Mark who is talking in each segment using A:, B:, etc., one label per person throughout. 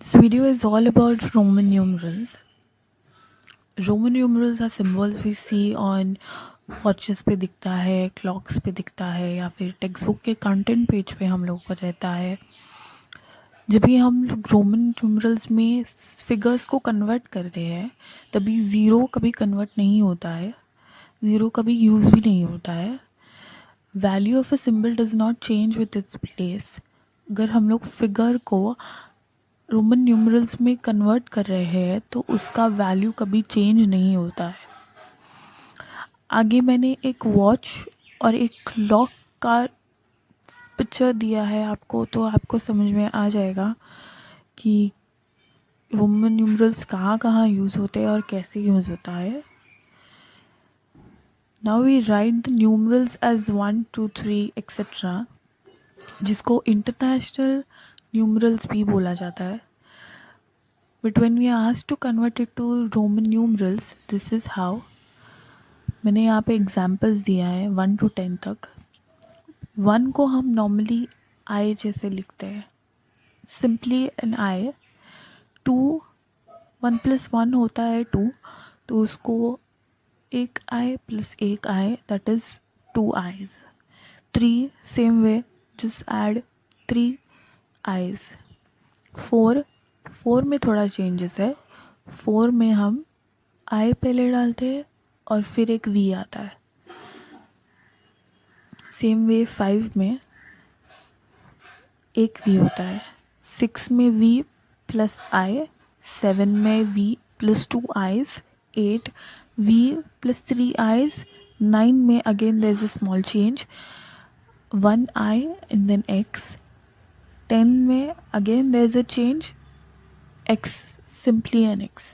A: This video is all about Roman numerals. Roman numerals are symbols we see on watches पे दिखता है, clocks पे दिखता है या फिर टेक्स्ट बुक के कंटेंट पेज पे हम लोगों को रहता है. जब भी हम लोग रोमन न्यूमरल्स में फिगर्स को कन्वर्ट करते हैं तभी ज़ीरो कभी कन्वर्ट नहीं होता है, ज़ीरो कभी यूज़ भी नहीं होता है. Value of a symbol does not change with its place. अगर हम लोग फिगर को रोमन न्यूमरल्स में कन्वर्ट कर रहे हैं तो उसका वैल्यू कभी चेंज नहीं होता है. आगे मैंने एक वॉच और एक क्लॉक का पिक्चर दिया है आपको, तो आपको समझ में आ जाएगा कि रोमन न्यूमरल्स कहाँ कहाँ यूज़ होते हैं और कैसे यूज़ होता है. Now we write the numerals as 1 2 3 etcetera, जिसको इंटरनेशनल न्यूमरल्स भी बोला जाता है. But when we are asked to convert it to Roman numerals, this is how. मैंने यहाँ पे एग्जाम्पल्स दिया है 1 to 10 तक. 1 को हम नॉर्मली आई जैसे लिखते हैं, सिंपली एन आई. 2 1 + 1 होता है 2, तो उसको एक आई प्लस एक i, that is 2 i's. 3 same way, just add 3 i's. 4 में थोड़ा चेंजेस है. 4 में हम आई पहले डालते हैं और फिर एक वी आता है. सेम वे 5 में एक वी होता है. 6 में वी प्लस आई. 7 में V plus 2 I's. 8 V plus 3 I's. 9 में again there is a small change, 1 I and then X. 10 में again there is a change, x, simply an x.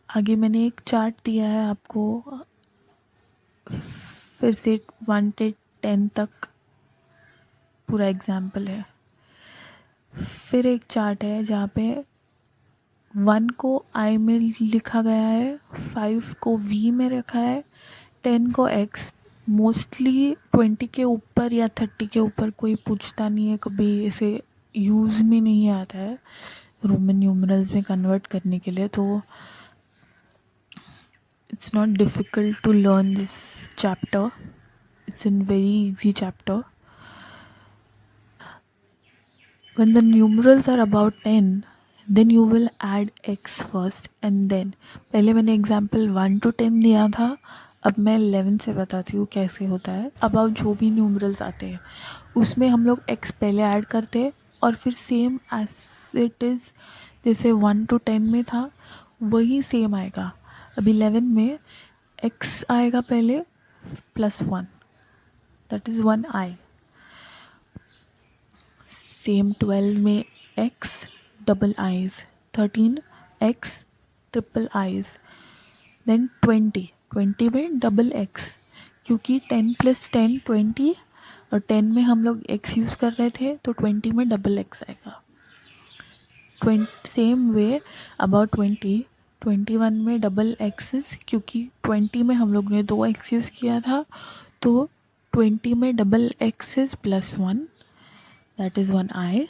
A: आगे मैंने एक चार्ट दिया है आपको, फिर से 1 से 10 तक पूरा एग्जाम्पल है. फिर एक चार्ट है जहाँ पे 1 को I में लिखा गया है, 5 को V में रखा है, 10 को X. मोस्टली 20 के ऊपर या 30 के ऊपर कोई पूछता नहीं है, कभी ऐसे यूज़ में नहीं आता है रोमन न्यूमरल्स में कन्वर्ट करने के लिए. तो it's not difficult to learn this chapter. It's a very easy chapter. When the numerals are about 10, then you will add x first and then. पहले मैंने एग्जाम्पल 1 to 10 दिया था, अब मैं 11 से बताती हूँ कैसे होता है. अब जो भी न्यूमरल्स आते हैं उसमें हम लोग x पहले ऐड करते हैं और फिर सेम एज इट इज़ जैसे 1 to 10 में था वही सेम आएगा. अब 11 में x आएगा पहले plus 1, that is 1 I. Same 12 में x double I's. 13 x triple I's. Then 20 में डबल x, क्योंकि 10 + 10 20 और 10 में हम लोग x यूज़ कर रहे थे तो 20 में डबल x आएगा. सेम वे अबाउट 21 में डबल एक्सेस, क्योंकि 20 में हम लोग ने 2 x यूज़ किया था तो 20 में double X's plus 1, that is 1 I.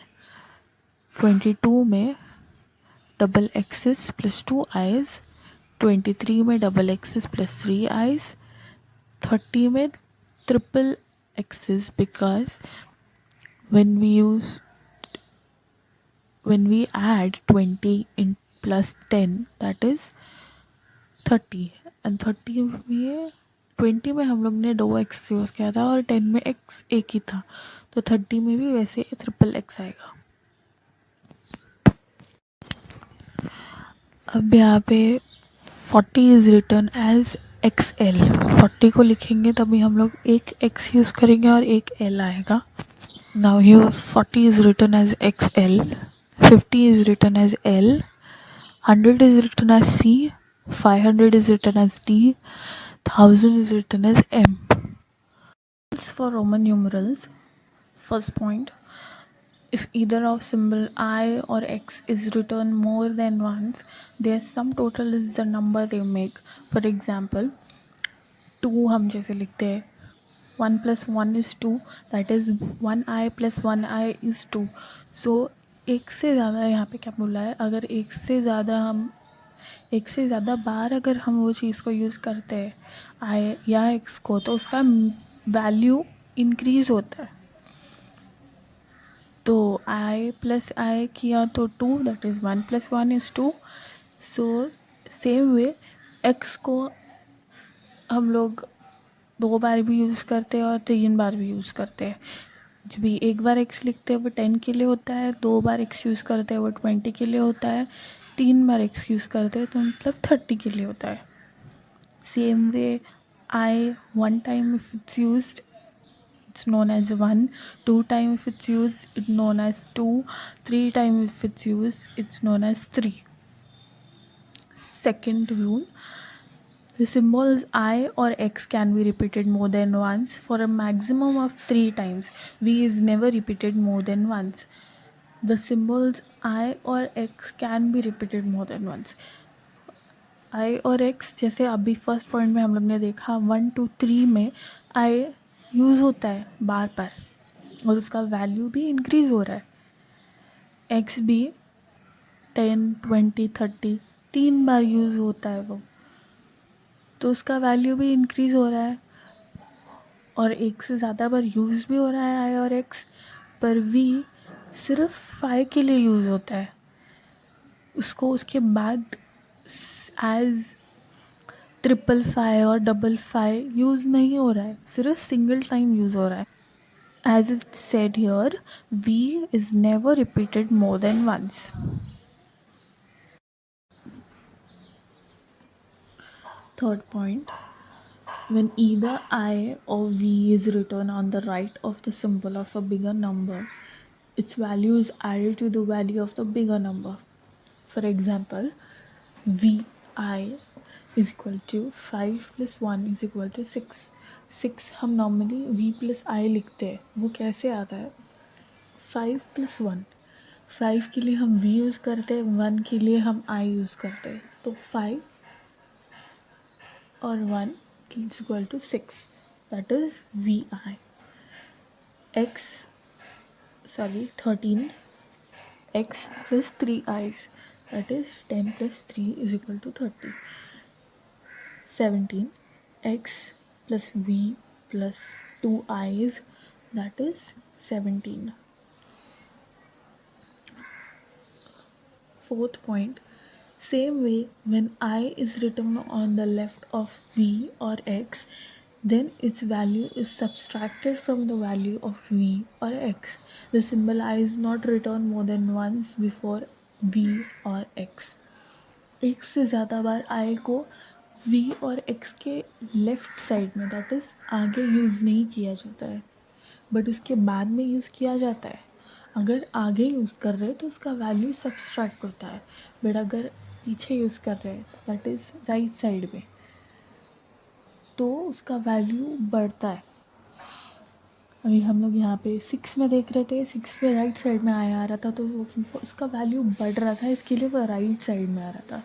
A: 22 में डबल एक्सेस प्लस 2 आईज. 23 में डबल एक्सेस प्लस 3 आईज. 30 में triple X's, because when we add 20 in plus 10, that is 30. and 30 में 20 में हम लोग ने 2 x यूज़ किया था और 10 में x एक ही था, तो 30 में भी वैसे ट्रिपल x आएगा. अब यहाँ पे 40 इज़ रिटर्न एज XL. 40 को लिखेंगे तभी हम लोग एक x यूज़ करेंगे और एक L आएगा. Now here 40 is written as XL, 50 is written as L, 100 is written as C, 500 is written as D, 1000 is written as M. For Roman numerals, first point, if either of symbol I or X is written more than once, their sum total is the number they make. For example, 2 हम जैसे लिखते हैं, 1 + 1 is 2, that is 1i plus 1i is 2. So एक से ज़्यादा यहाँ पे क्या बोला है, अगर एक से ज़्यादा बार अगर हम वो चीज़ को यूज़ करते हैं आई या एक्स को, तो उसका वैल्यू इंक्रीज़ होता है। तो आई प्लस आई किया तो 2, that is 1 + 1 = 2। So same way x को हम लोग 2 बार भी यूज़ करते हैं और 3 बार भी यूज़ करते हैं। जब भी एक बार एक्स लिखते हैं वो 10 के लिए होता है, 2 बार एक्स यूज़ करते हैं वो 20 के लिए होता है, 3 बार एक्स यूज़ करते हैं तो मतलब 30 के लिए होता है। Same way I 1 time if it's used it's known as 1, 2 time if it's used it's known as 2, 3 time if it's used it's known as 3. Second rule, the symbols I or X can be repeated more than once for a maximum of 3 times. V is never repeated more than once. The symbols I or X can be repeated more than once. I और X जैसे अभी first point में हम लोग ने देखा 1 2 3 में I use होता है बार बार और उसका वैल्यू भी इंक्रीज़ हो रहा है। X भी 10 20 30 3 बार यूज़ होता है वो, तो उसका वैल्यू भी इंक्रीज़ हो रहा है और एक से ज़्यादा बार यूज़ भी हो रहा है आई और एक्स। पर वी सिर्फ 5 के लिए यूज़ होता है, उसको उसके बाद एज 555 और 555 यूज़ नहीं हो रहा है, सिर्फ सिंगल टाइम यूज़ हो रहा है। As it said here, V is never repeated more than once. Third point, when either I or V is written on the right of the symbol of a bigger number, its value is added to the value of the bigger number. For example, Vi is equal to 5 + 1 = 6. 6 हम normally V + I लिखते हैं, वो कैसे आता है 5 + 1। 5 के लिए हम V यूज़ करते हैं, 1 के लिए हम I यूज़ करते हैं, तो 5 और 1 = 6, that is VI. 13 x plus 3 i's, that is 10 plus 3 = 30. 17 x plus v plus 2 i's, that is 17. Fourth point, same way when I is written on the left of v or x, then its value is subtracted from the value of v or x. The symbol I is not written more than once before v or x. एक से ज़्यादा बार I को v और x के left side में, that is आगे use नहीं किया जाता है, बट उसके बाद में यूज़ किया जाता है। अगर आगे यूज़ कर रहे हैं तो उसका वैल्यू सब्सट्रैक्ट होता है, बट अगर पीछे यूज़ कर रहे हैं दैट इज़ राइट साइड में, तो उसका वैल्यू बढ़ता है। अभी हम लोग यहाँ पे 6 में देख रहे थे, 6 में राइट साइड में आ रहा था, तो उसका वैल्यू बढ़ रहा था, इसके लिए वो राइट साइड में आ रहा था।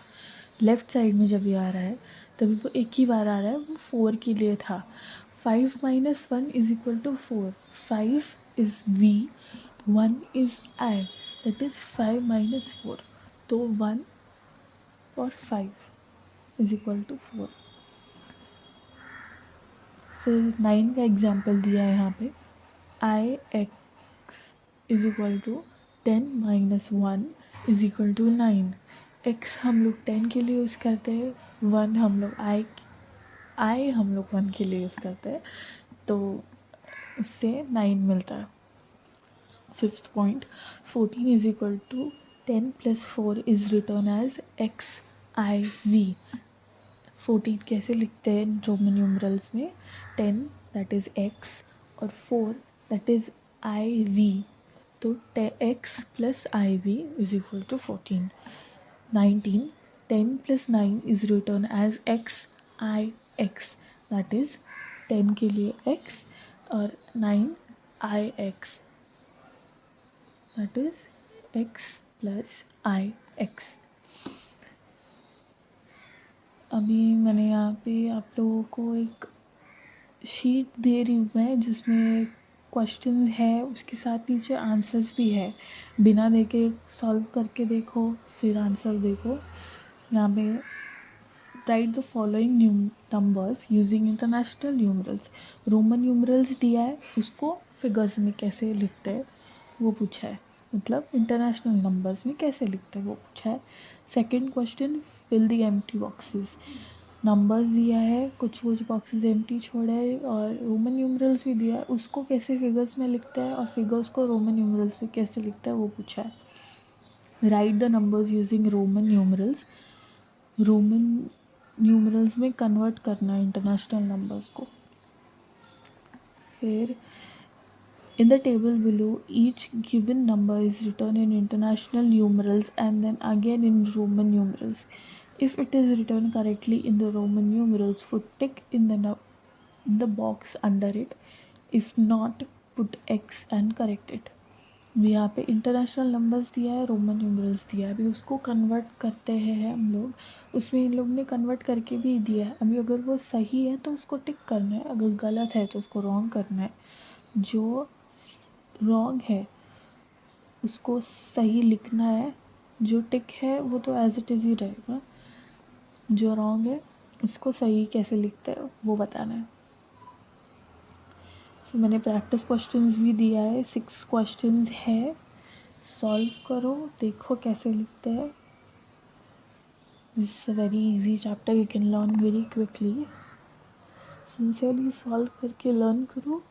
A: लेफ़्ट साइड में जब ये आ रहा है तभी वो एक ही बार आ रहा है, वो 4 के लिए था। 5 - 1 = 4. 5 is V, 1 is I, that is 5 - 4. तो 1 और 5 = 4। फिर 9 का एग्जाम्पल दिया है यहाँ पे, I x = 10 - 1 = 9. x हम लोग 10 के लिए यूज़ करते हैं, 1 हम लोग I हम लोग 1 के लिए यूज़ करते हैं, तो उससे 9 मिलता है। Fifth point, 14 = 10 + 4 is written as XIV. 14 कैसे लिखते हैं रोमन न्यूमरल्स में, 10 दैट इज़ x और 4 दैट इज़ IV, तो x + IV = 14. 19, 10 + 9 is written as XIX, that is 10 के लिए x और 9IX, that is x + IX. अभी मैंने यहाँ पे आप लोगों को एक शीट दे रही हूँ मैं, जिसमें क्वेश्चन है उसके साथ नीचे आंसर्स भी है, बिना देखे सॉल्व करके देखो फिर आंसर देखो। यहाँ पे right the following numbers using international numerals. Roman numerals दिया है, उसको फिगर्स में कैसे लिखते हैं वो पूछा है, मतलब इंटरनेशनल नंबर्स में कैसे लिखते हैं वो पूछा है। Second question, fill the empty boxes. Numbers दिया है, कुछ बॉक्सेस एम्प्टी छोड़ा है, और रोमन न्यूमरल्स भी दिया है, उसको कैसे फिगर्स में लिखता है और फिगर्स को रोमन न्यूमरल्स में कैसे लिखता है वो पूछा है। Right the numbers using Roman numerals. Roman numerals में कन्वर्ट करना है इंटरनेशनल नंबर्स को। फिर in the table below, each given number is written in international numerals and then again in Roman numerals. If it is written correctly in the Roman numerals, put tick in the box under it. If not, put X and correct it. यहाँ पे international numbers दिया है, Roman numerals दिया है, अभी उसको convert करते हैं हम लोग। उसमें इन लोग ने कन्वर्ट करके भी दिया है, अभी अगर वो सही है तो उसको टिक करना है, अगर गलत है तो उसको रॉन्ग करना है। जो रॉन्ग है उसको सही लिखना है, जो टिक है वो तो एज इट इज़ ही रहेगा, जो रॉन्ग है उसको सही कैसे लिखते हैं वो बताना है। फिर मैंने प्रैक्टिस क्वेश्चंस भी दिया है, 6 क्वेश्चंस है, सॉल्व करो, देखो कैसे लिखते हैं। This is a very easy chapter, you can learn very quickly. Sincerely solve करके लर्न करो,